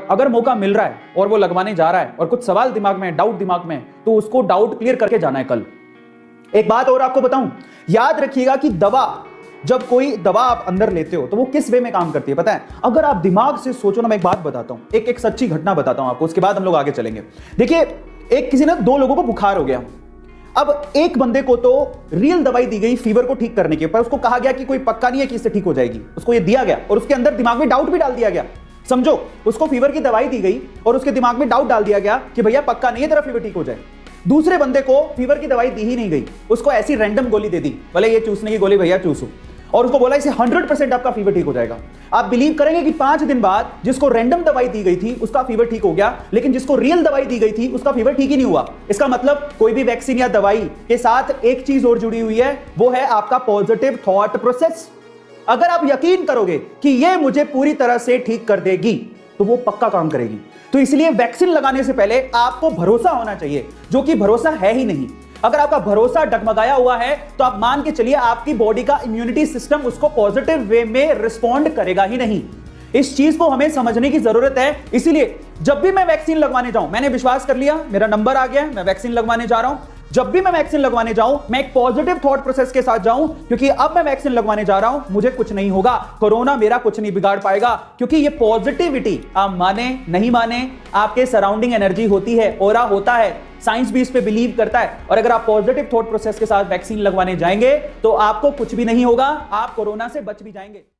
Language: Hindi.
और अगर मौका मिल रहा है और वो लगवाने जा रहा है और कुछ सवाल दिमाग में, डाउट दिमाग में, तो उसको डाउट क्लियर करके जाना है कल। एक बात और आपको बताऊं, याद रखिएगा कि जब कोई दवा आप अंदर लेते हो तो वो किस वे में काम करती है पता है? अगर आप दिमाग से सोचो ना, मैं एक बात बताता हूं, एक सच्ची घटना बताता हूं आपको, उसके बाद हम लोग आगे चलेंगे। देखिए, किसी ने 2 लोगों को बुखार हो गया। अब एक बंदे को तो रियल दवाई दी गई फीवर को ठीक करने के, पर उसको कहा गया कि कोई पक्का नहीं है कि इससे ठीक हो जाएगी। उसको ये दिया गया और उसके अंदर दिमाग में डाउट भी डाल दिया गया। समझो, उसको फीवर की दवाई दी गई और उसके दिमाग में डाउट डाल दिया गया कि भैया पक्का नहीं है तेरा फीवर ठीक हो जाए। दूसरे बंदे को फीवर की दवाई दी ही नहीं गई, उसको ऐसी रैंडम गोली दे दी, भले ये चूसने की गोली भैया चूसो, और उसको बोला इसे 100% आपका फीवर ठीक हो जाएगा। आप बिलीव करेंगे कि 5 दिन बाद जिसको रैंडम दवाई दी गई थी उसका फीवर ठीक हो गया, लेकिन जिसको रियल दवाई दी गई थी उसका फीवर ठीक ही नहीं हुआ। इसका मतलब कोई भी वैक्सीन या दवाई के साथ एक चीज और जुड़ी हुई है, वो है आपका पॉजिटिव थॉट प्रोसेस। अगर आप यकीन करोगे कि ये मुझे पूरी तरह से ठीक कर देगी तो वो पक्का काम करेगी। तो इसलिए वैक्सीन लगाने से पहले आपको भरोसा होना चाहिए, जो कि भरोसा है ही नहीं। अगर आपका भरोसा डगमगाया हुआ है तो आप मान के चलिए आपकी बॉडी का इम्यूनिटी सिस्टम उसको पॉजिटिव वे में रिस्पॉन्ड करेगा ही नहीं। इस चीज को हमें समझने की जरूरत है। इसीलिए जब भी मैं वैक्सीन लगवाने जाऊं, मैंने विश्वास कर लिया, मेरा नंबर आ गया, मैं वैक्सीन लगवाने जा रहा हूं। जब भी मैं वैक्सीन लगवाने जाऊं, मैं एक पॉजिटिव थॉट प्रोसेस के साथ जाऊं, क्योंकि अब मैं वैक्सीन लगवाने जा रहा हूं, मुझे कुछ नहीं होगा, कोरोना मेरा कुछ नहीं बिगाड़ पाएगा। क्योंकि ये पॉजिटिविटी, आप माने नहीं माने, आपके सराउंडिंग एनर्जी होती है, ऑरा होता है, साइंस भी इस पे बिलीव करता है। और अगर आप पॉजिटिव थॉट प्रोसेस के साथ वैक्सीन लगवाने जाएंगे तो आपको कुछ भी नहीं होगा, आप कोरोना से बच भी जाएंगे।